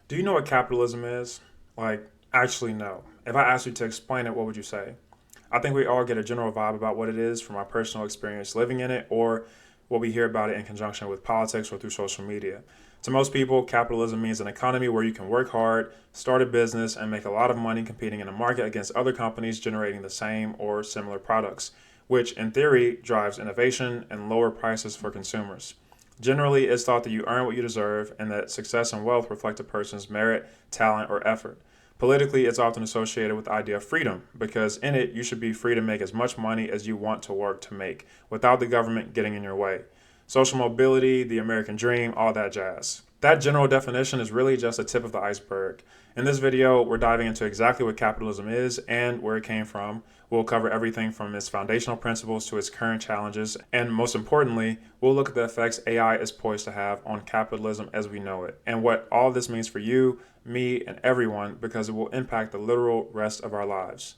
Do you know what capitalism is? Actually, no. If I asked you to explain it, what would you say? I think we all get a general vibe about what it is from our personal experience living in it or what we hear about it in conjunction with politics or through social media. To most people, capitalism means an economy where you can work hard, start a business, and make a lot of money competing in a market against other companies generating the same or similar products, which in theory drives innovation and lower prices for consumers. Generally, it's thought that you earn what you deserve and that success and wealth reflect a person's merit, talent, or effort. Politically, it's often associated with the idea of freedom because in it, you should be free to make as much money as you want to work to make without the government getting in your way. Social mobility, the American dream, all that jazz. That general definition is really just a tip of the iceberg. In this video, we're diving into exactly what capitalism is and where it came from. We'll cover everything from its foundational principles to its current challenges, and most importantly, we'll look at the effects AI is poised to have on capitalism as we know it, and what all this means for you, me, and everyone because it will impact the literal rest of our lives.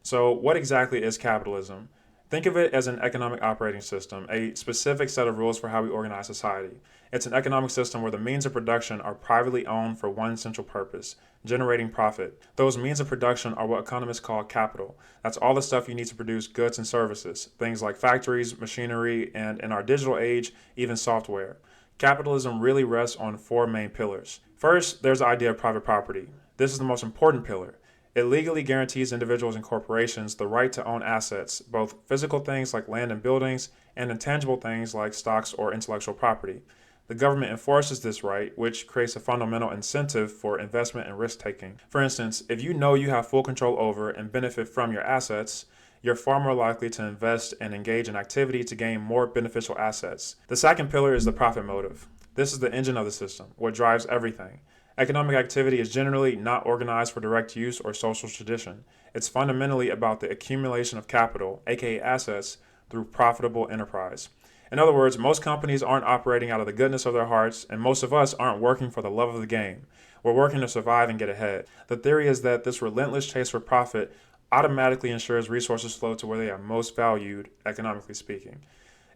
So, what exactly is capitalism? Think of it as an economic operating system, a specific set of rules for how we organize society. It's an economic system where the means of production are privately owned for one central purpose, generating profit. Those means of production are what economists call capital. That's all the stuff you need to produce goods and services, things like factories, machinery, and in our digital age, even software. Capitalism really rests on four main pillars. First, there's the idea of private property. This is the most important pillar. It legally guarantees individuals and corporations the right to own assets, both physical things like land and buildings, and intangible things like stocks or intellectual property. The government enforces this right, which creates a fundamental incentive for investment and risk taking. For instance, if you know you have full control over and benefit from your assets, you're far more likely to invest and engage in activity to gain more beneficial assets. The second pillar is the profit motive. This is the engine of the system, what drives everything. Economic activity is generally not organized for direct use or social tradition. It's fundamentally about the accumulation of capital, aka assets, through profitable enterprise. In other words, most companies aren't operating out of the goodness of their hearts, and most of us aren't working for the love of the game. We're working to survive and get ahead. The theory is that this relentless chase for profit automatically ensures resources flow to where they are most valued, economically speaking.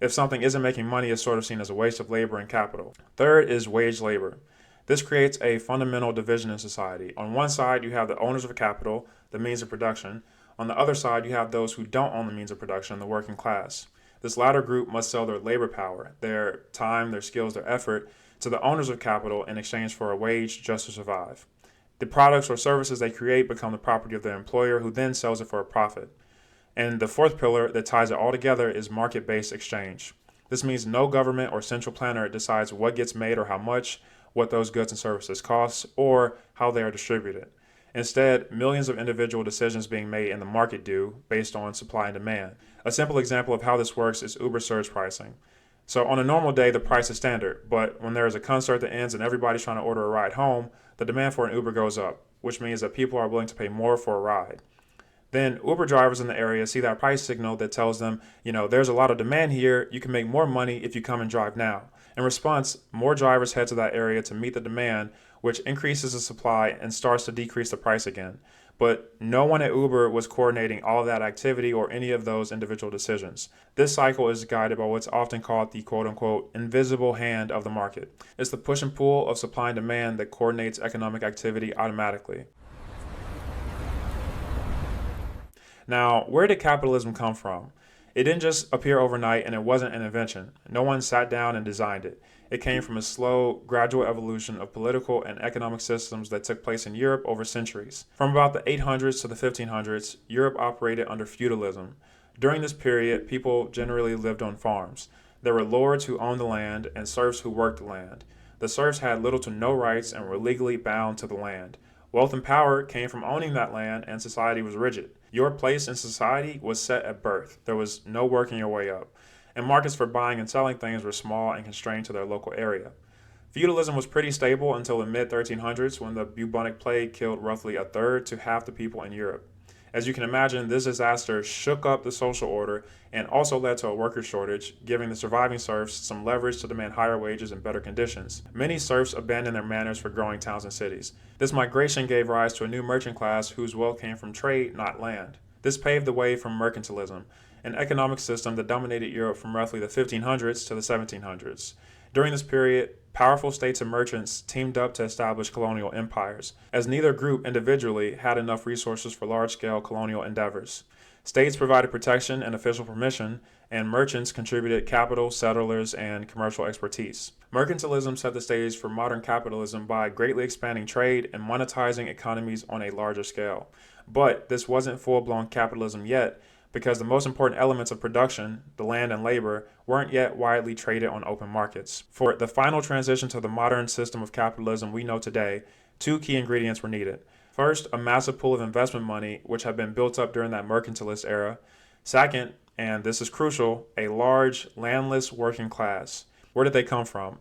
If something isn't making money, it's sort of seen as a waste of labor and capital. Third is wage labor. This creates a fundamental division in society. On one side, you have the owners of capital, the means of production. On the other side, you have those who don't own the means of production, the working class. This latter group must sell their labor power, their time, their skills, their effort, to the owners of capital in exchange for a wage just to survive. The products or services they create become the property of their employer, who then sells it for a profit. And the fourth pillar that ties it all together is market-based exchange. This means no government or central planner decides what gets made or how much, what those goods and services cost, or how they are distributed. Instead, millions of individual decisions being made in the market do, based on supply and demand. A simple example of how this works is Uber surge pricing. So on a normal day, the price is standard, but when there is a concert that ends and everybody's trying to order a ride home, the demand for an Uber goes up, which means that people are willing to pay more for a ride. Then Uber drivers in the area see that price signal that tells them, there's a lot of demand here, you can make more money if you come and drive now. In response, more drivers head to that area to meet the demand, which increases the supply and starts to decrease the price again. But no one at Uber was coordinating all of that activity or any of those individual decisions. This cycle is guided by what's often called the quote unquote invisible hand of the market. It's the push and pull of supply and demand that coordinates economic activity automatically. Now, where did capitalism come from? It didn't just appear overnight and it wasn't an invention. No one sat down and designed it. It came from a slow, gradual evolution of political and economic systems that took place in Europe over centuries. From about the 800s to the 1500s, Europe operated under feudalism. During this period, people generally lived on farms. There were lords who owned the land and serfs who worked the land. The serfs had little to no rights and were legally bound to the land. Wealth and power came from owning that land, and society was rigid. Your place in society was set at birth. There was no working your way up. And markets for buying and selling things were small and constrained to their local area. Feudalism was pretty stable until the mid 1300s when the bubonic plague killed roughly a third to half the people in Europe. As you can imagine, this disaster shook up the social order and also led to a worker shortage, giving the surviving serfs some leverage to demand higher wages and better conditions. Many serfs abandoned their manors for growing towns and cities. This migration gave rise to a new merchant class whose wealth came from trade, not land. This paved the way for mercantilism, an economic system that dominated Europe from roughly the 1500s to the 1700s. During this period, powerful states and merchants teamed up to establish colonial empires, as neither group individually had enough resources for large-scale colonial endeavors. States provided protection and official permission, and merchants contributed capital, settlers, and commercial expertise. Mercantilism set the stage for modern capitalism by greatly expanding trade and monetizing economies on a larger scale. But this wasn't full-blown capitalism yet, because the most important elements of production, the land and labor, weren't yet widely traded on open markets. For the final transition to the modern system of capitalism we know today, two key ingredients were needed. First, a massive pool of investment money, which had been built up during that mercantilist era. Second, and this is crucial, a large, landless working class. Where did they come from?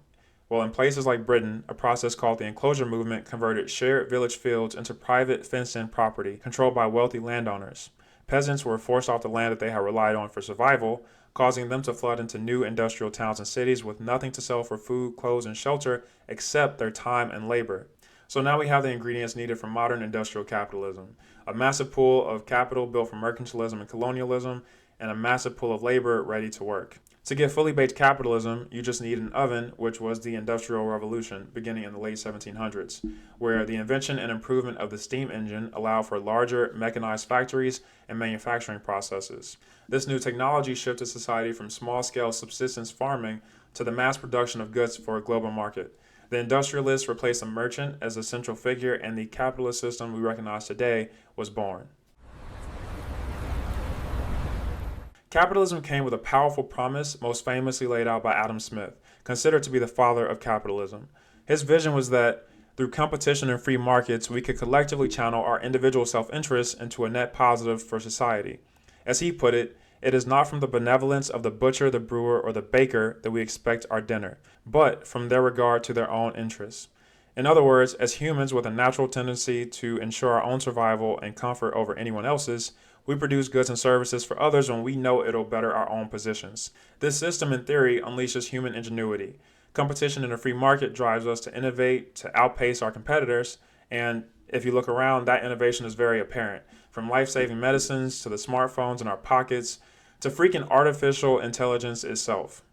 Well, in places like Britain, a process called the enclosure movement converted shared village fields into private fenced-in property controlled by wealthy landowners. Peasants were forced off the land that they had relied on for survival, causing them to flood into new industrial towns and cities with nothing to sell for food, clothes, and shelter except their time and labor. So now we have the ingredients needed for modern industrial capitalism: a massive pool of capital built from mercantilism and colonialism, and a massive pool of labor ready to work. To get fully baked capitalism, you just need an oven, which was the Industrial Revolution beginning in the late 1700s, where the invention and improvement of the steam engine allowed for larger mechanized factories and manufacturing processes. This new technology shifted society from small-scale subsistence farming to the mass production of goods for a global market. The industrialist replaced the merchant as a central figure, and the capitalist system we recognize today was born. Capitalism came with a powerful promise, most famously laid out by Adam Smith, considered to be the father of capitalism. His vision was that through competition and free markets, we could collectively channel our individual self-interest into a net positive for society. As he put it, it is not from the benevolence of the butcher, the brewer, or the baker that we expect our dinner, but from their regard to their own interests. In other words, as humans with a natural tendency to ensure our own survival and comfort over anyone else's, we produce goods and services for others when we know it'll better our own positions. This system, in theory, unleashes human ingenuity. Competition in a free market drives us to innovate, to outpace our competitors, and if you look around, that innovation is very apparent. From life-saving medicines to the smartphones in our pockets to freaking artificial intelligence itself.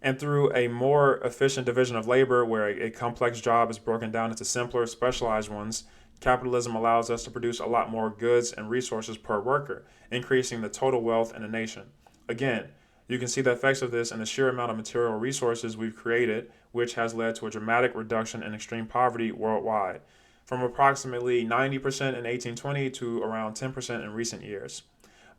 And through a more efficient division of labor where a complex job is broken down into simpler, specialized ones, capitalism allows us to produce a lot more goods and resources per worker, increasing the total wealth in a nation. Again, you can see the effects of this in the sheer amount of material resources we've created, which has led to a dramatic reduction in extreme poverty worldwide, from approximately 90% in 1820 to around 10% in recent years.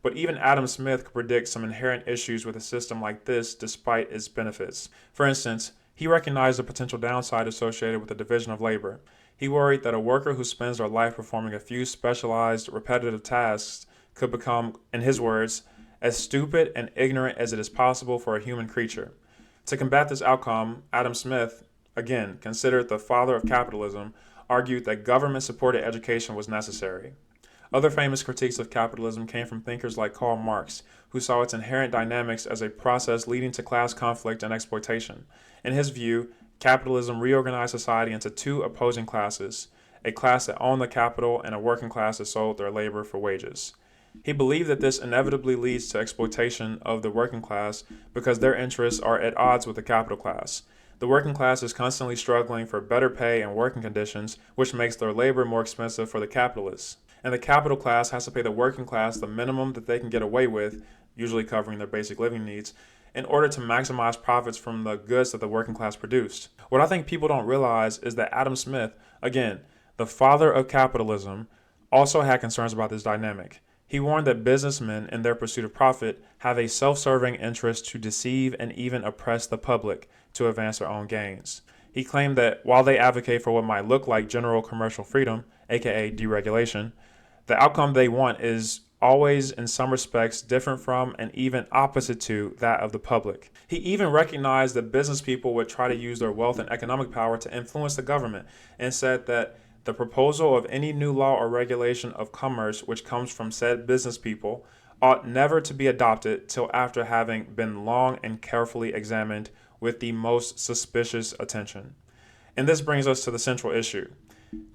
But even Adam Smith could predict some inherent issues with a system like this despite its benefits. For instance, he recognized the potential downside associated with the division of labor. He worried that a worker who spends their life performing a few specialized, repetitive tasks could become, in his words, as stupid and ignorant as it is possible for a human creature. To combat this outcome, Adam Smith, again considered the father of capitalism, argued that government-supported education was necessary. Other famous critiques of capitalism came from thinkers like Karl Marx, who saw its inherent dynamics as a process leading to class conflict and exploitation. In his view, capitalism reorganized society into two opposing classes, a class that owned the capital and a working class that sold their labor for wages. He believed that this inevitably leads to exploitation of the working class because their interests are at odds with the capital class. The working class is constantly struggling for better pay and working conditions, which makes their labor more expensive for the capitalists. And the capital class has to pay the working class the minimum that they can get away with, usually covering their basic living needs, in order to maximize profits from the goods that the working class produced. What I think people don't realize is that Adam Smith, again, the father of capitalism, also had concerns about this dynamic. He warned that businessmen, in their pursuit of profit, have a self-serving interest to deceive and even oppress the public to advance their own gains. He claimed that while they advocate for what might look like general commercial freedom, aka deregulation, the outcome they want is always, in some respects, different from and even opposite to that of the public. He even recognized that business people would try to use their wealth and economic power to influence the government, and said that the proposal of any new law or regulation of commerce which comes from said business people ought never to be adopted till after having been long and carefully examined with the most suspicious attention. And this brings us to the central issue.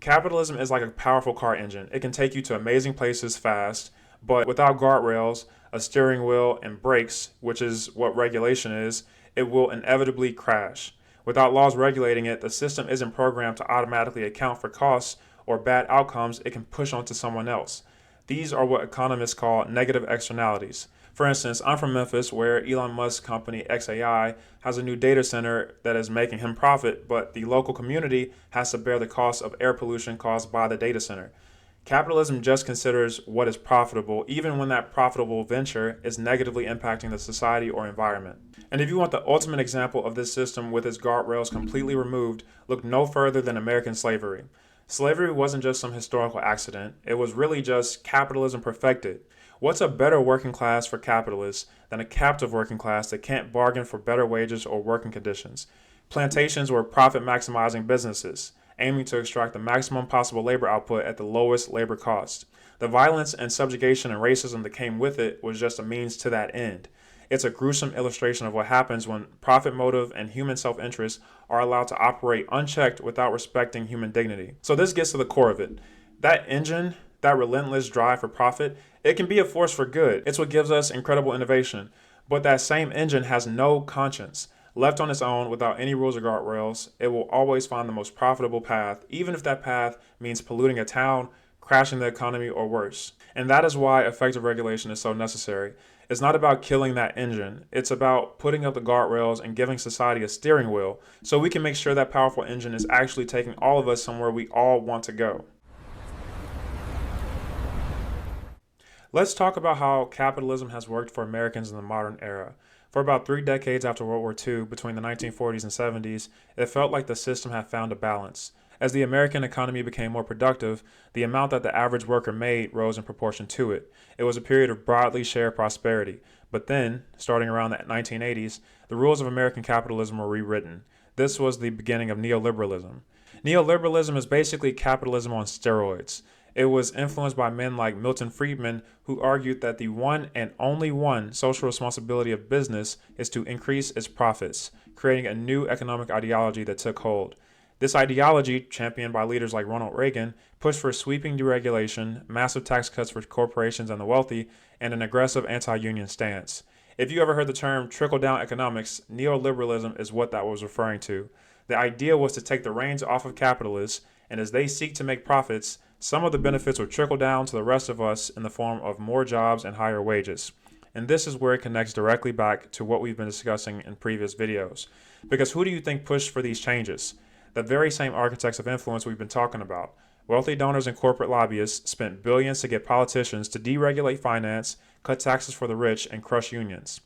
Capitalism is like a powerful car engine. It can take you to amazing places fast, but without guardrails, a steering wheel, and brakes, which is what regulation is, it will inevitably crash. Without laws regulating it, the system isn't programmed to automatically account for costs or bad outcomes it can push onto someone else. These are what economists call negative externalities. For instance, I'm from Memphis, where Elon Musk's company XAI has a new data center that is making him profit, but the local community has to bear the cost of air pollution caused by the data center. Capitalism just considers what is profitable, even when that profitable venture is negatively impacting the society or environment. And if you want the ultimate example of this system with its guardrails completely removed, look no further than American slavery. Slavery wasn't just some historical accident, it was really just capitalism perfected. What's a better working class for capitalists than a captive working class that can't bargain for better wages or working conditions? Plantations were profit maximizing businesses, aiming to extract the maximum possible labor output at the lowest labor cost. The violence and subjugation and racism that came with it was just a means to that end. It's a gruesome illustration of what happens when profit motive and human self-interest are allowed to operate unchecked without respecting human dignity. So this gets to the core of it. That engine, that relentless drive for profit, it can be a force for good. It's what gives us incredible innovation. But that same engine has no conscience. Left on its own without any rules or guardrails, it will always find the most profitable path, even if that path means polluting a town, crashing the economy, or worse. And that is why effective regulation is so necessary. It's not about killing that engine. It's about putting up the guardrails and giving society a steering wheel so we can make sure that powerful engine is actually taking all of us somewhere we all want to go. Let's talk about how capitalism has worked for Americans in the modern era. For about 3 decades after World War II, between the 1940s and 70s, it felt like the system had found a balance. As the American economy became more productive, the amount that the average worker made rose in proportion to it. It was a period of broadly shared prosperity. But then, starting around the 1980s, the rules of American capitalism were rewritten. This was the beginning of neoliberalism. Neoliberalism is basically capitalism on steroids. It was influenced by men like Milton Friedman, who argued that the one and only one social responsibility of business is to increase its profits, creating a new economic ideology that took hold. This ideology, championed by leaders like Ronald Reagan, pushed for sweeping deregulation, massive tax cuts for corporations and the wealthy, and an aggressive anti-union stance. If you ever heard the term trickle-down economics, neoliberalism is what that was referring to. The idea was to take the reins off of capitalists, and as they seek to make profits, some of the benefits will trickle down to the rest of us in the form of more jobs and higher wages. And this is where it connects directly back to what we've been discussing in previous videos. Because who do you think pushed for these changes? The very same architects of influence we've been talking about. Wealthy donors and corporate lobbyists spent billions to get politicians to deregulate finance, cut taxes for the rich, and crush unions.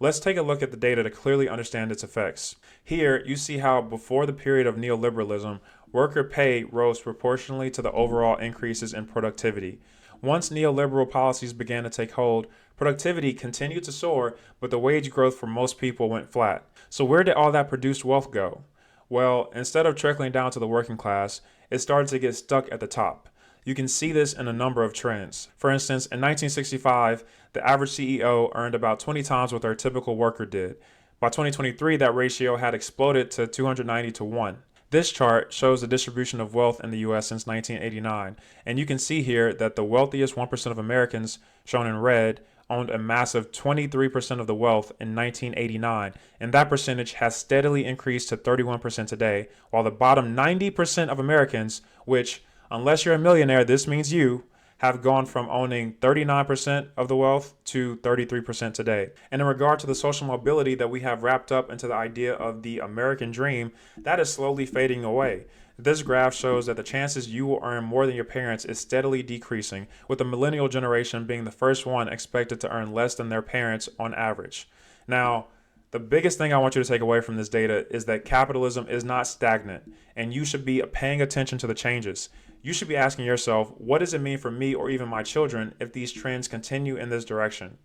Let's take a look at the data to clearly understand its effects. Here, you see how before the period of neoliberalism, worker pay rose proportionally to the overall increases in productivity. Once neoliberal policies began to take hold, productivity continued to soar, but the wage growth for most people went flat. So where did all that produced wealth go? Well, instead of trickling down to the working class, it started to get stuck at the top. You can see this in a number of trends. For instance, in 1965, the average CEO earned about 20 times what their typical worker did. By 2023, that ratio had exploded to 290 to 1. This chart shows the distribution of wealth in the US since 1989, and you can see here that the wealthiest 1% of Americans, shown in red, owned a massive 23% of the wealth in 1989, and that percentage has steadily increased to 31% today, while the bottom 90% of Americans, which, unless you're a millionaire, this means you, have gone from owning 39% of the wealth to 33% today. And in regard to the social mobility that we have wrapped up into the idea of the American dream, that is slowly fading away. This graph shows that the chances you will earn more than your parents is steadily decreasing, with the millennial generation being the first one expected to earn less than their parents on average. Now, the biggest thing I want you to take away from this data is that capitalism is not stagnant, and you should be paying attention to the changes. You should be asking yourself, what does it mean for me or even my children if these trends continue in this direction?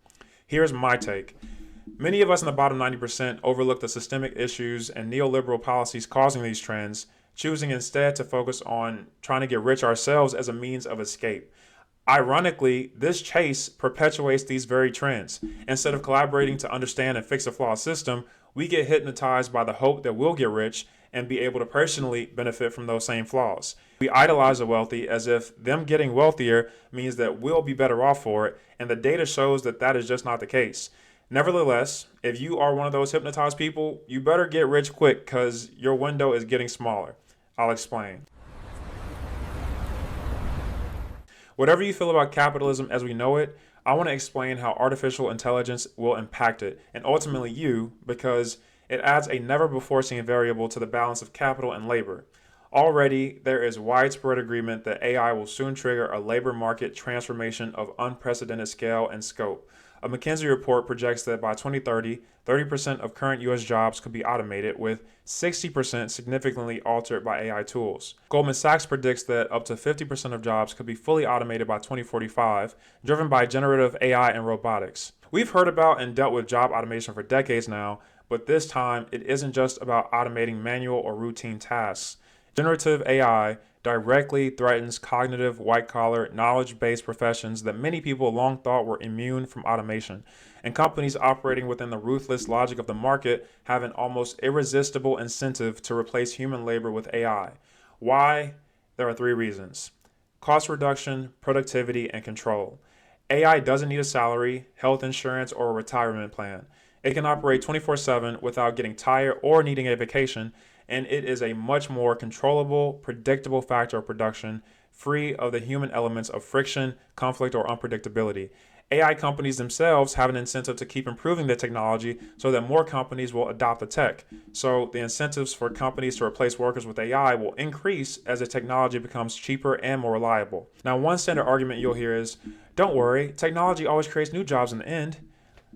Here's my take. Many of us in the bottom 90% overlook the systemic issues and neoliberal policies causing these trends, choosing instead to focus on trying to get rich ourselves as a means of escape. Ironically, this chase perpetuates these very trends. Instead of collaborating to understand and fix a flawed system, we get hypnotized by the hope that we'll get rich and be able to personally benefit from those same flaws. We idolize the wealthy as if them getting wealthier means that we'll be better off for it, and the data shows that that is just not the case. Nevertheless, if you are one of those hypnotized people, you better get rich quick because your window is getting smaller. I'll explain. Whatever you feel about capitalism as we know it, I want to explain how artificial intelligence will impact it, and ultimately you, because it adds a never before seen variable to the balance of capital and labor. Already, there is widespread agreement that AI will soon trigger a labor market transformation of unprecedented scale and scope. A McKinsey report projects that by 2030, 30% of current U.S. jobs could be automated, with 60% significantly altered by AI tools. Goldman Sachs predicts that up to 50% of jobs could be fully automated by 2045, driven by generative AI and robotics. We've heard about and dealt with job automation for decades now, but this time it isn't just about automating manual or routine tasks. Generative AI directly threatens cognitive, white-collar, knowledge-based professions that many people long thought were immune from automation, and companies operating within the ruthless logic of the market have an almost irresistible incentive to replace human labor with AI. Why? There are three reasons: cost reduction, productivity, and control. AI doesn't need a salary, health insurance, or a retirement plan. It can operate 24/7 without getting tired or needing a vacation, and it is a much more controllable, predictable factor of production, free of the human elements of friction, conflict, or unpredictability. AI companies themselves have an incentive to keep improving the technology so that more companies will adopt the tech. So the incentives for companies to replace workers with AI will increase as the technology becomes cheaper and more reliable. Now, one standard argument you'll hear is, don't worry, technology always creates new jobs in the end.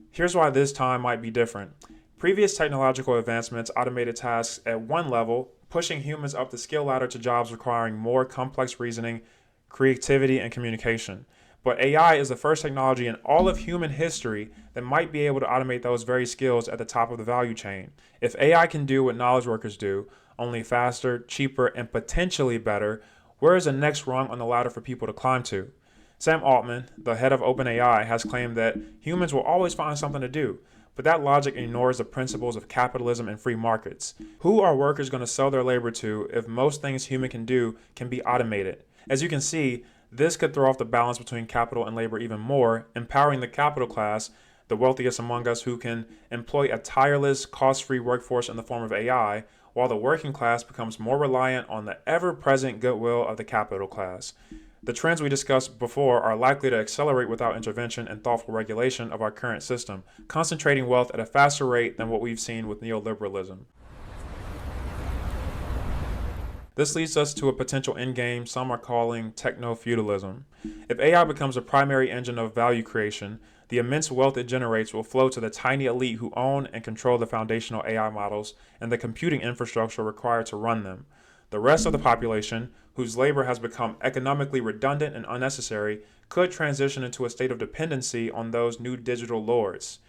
Here's why this time might be different. Previous technological advancements automated tasks at one level, pushing humans up the skill ladder to jobs requiring more complex reasoning, creativity, and communication. But AI is the first technology in all of human history that might be able to automate those very skills at the top of the value chain. If AI can do what knowledge workers do, only faster, cheaper, and potentially better, where is the next rung on the ladder for people to climb to? Sam Altman, the head of OpenAI, has claimed that humans will always find something to do. But that logic ignores the principles of capitalism and free markets. Who are workers going to sell their labor to if most things human can do can be automated? As you can see, this could throw off the balance between capital and labor even more, empowering the capital class, the wealthiest among us, who can employ a tireless, cost-free workforce in the form of AI, while the working class becomes more reliant on the ever-present goodwill of the capital class. The trends we discussed before are likely to accelerate without intervention and thoughtful regulation of our current system, concentrating wealth at a faster rate than what we've seen with neoliberalism. This leads us to a potential endgame some are calling techno-feudalism. If AI becomes a primary engine of value creation, the immense wealth it generates will flow to the tiny elite who own and control the foundational AI models and the computing infrastructure required to run them. The rest of the population, whose labor has become economically redundant and unnecessary, could transition into a state of dependency on those new digital lords.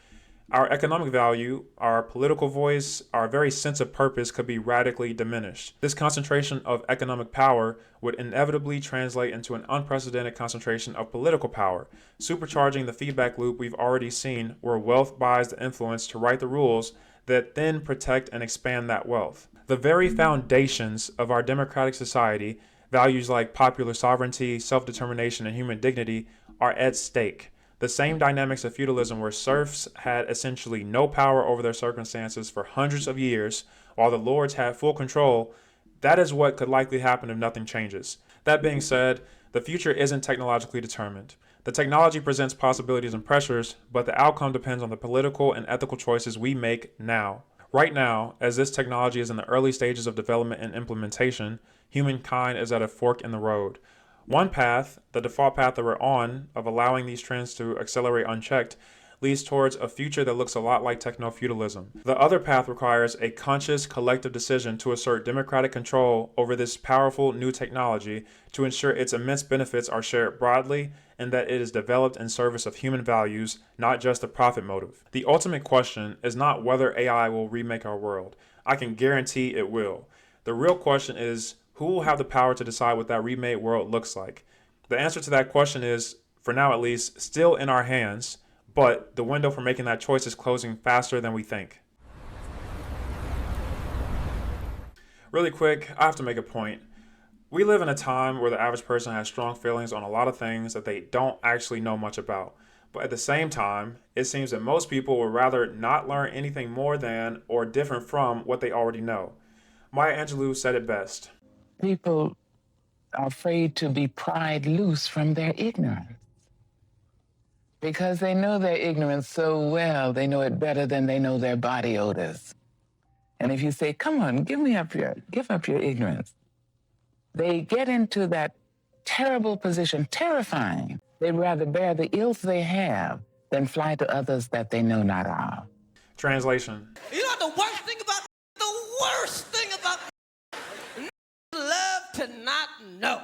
Our economic value, our political voice, our very sense of purpose could be radically diminished. This concentration of economic power would inevitably translate into an unprecedented concentration of political power, supercharging the feedback loop we've already seen where wealth buys the influence to write the rules that then protect and expand that wealth. The very foundations of our democratic society, values like popular sovereignty, self-determination, and human dignity, are at stake. The same dynamics of feudalism where serfs had essentially no power over their circumstances for hundreds of years, while the lords had full control, that is what could likely happen if nothing changes. That being said, the future isn't technologically determined. The technology presents possibilities and pressures, but the outcome depends on the political and ethical choices we make now. Right now, as this technology is in the early stages of development and implementation, humankind is at a fork in the road. One path, the default path that we're on, of allowing these trends to accelerate unchecked, leads towards a future that looks a lot like techno-feudalism. The other path requires a conscious collective decision to assert democratic control over this powerful new technology to ensure its immense benefits are shared broadly and that it is developed in service of human values, not just a profit motive. The ultimate question is not whether AI will remake our world. I can guarantee it will. The real question is, who will have the power to decide what that remade world looks like? The answer to that question is, for now at least, still in our hands, but the window for making that choice is closing faster than we think. Really quick, I have to make a point. We live in a time where the average person has strong feelings on a lot of things that they don't actually know much about. But at the same time, it seems that most people would rather not learn anything more than or different from what they already know. Maya Angelou said it best. People are afraid to be pried loose from their ignorance because they know their ignorance so well, they know it better than they know their body odors. And if you say, come on, give up your ignorance, they get into that terrible position, terrifying. They'd rather bear the ills they have than fly to others that they know not of. Translation. You know what the worst thing about love to not know.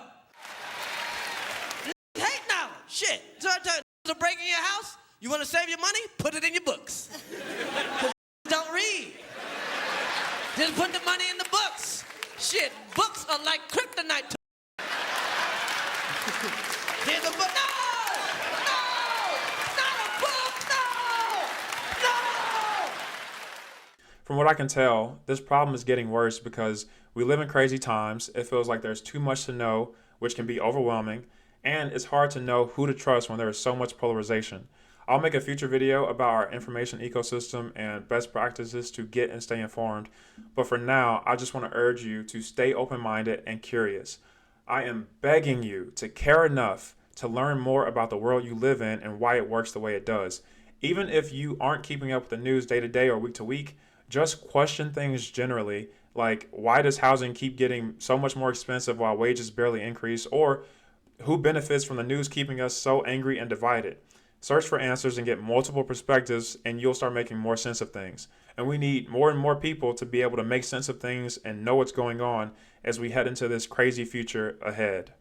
Hate knowledge. Shit. So I tell you, to break in your house, you want to save your money? Put it in your books. Don't read. Just put the money in the books. Shit, books are like kryptonite. Here's a book. No! Not a book! No! From what I can tell, this problem is getting worse because we live in crazy times. It feels like there's too much to know, which can be overwhelming, and it's hard to know who to trust when there is so much polarization. I'll make a future video about our information ecosystem and best practices to get and stay informed, but for now, I just want to urge you to stay open-minded and curious. I am begging you to care enough to learn more about the world you live in and why it works the way it does. Even if you aren't keeping up with the news day to day or week to week, just question things generally, like why does housing keep getting so much more expensive while wages barely increase, or who benefits from the news keeping us so angry and divided? Search for answers and get multiple perspectives, and you'll start making more sense of things. And we need more and more people to be able to make sense of things and know what's going on as we head into this crazy future ahead.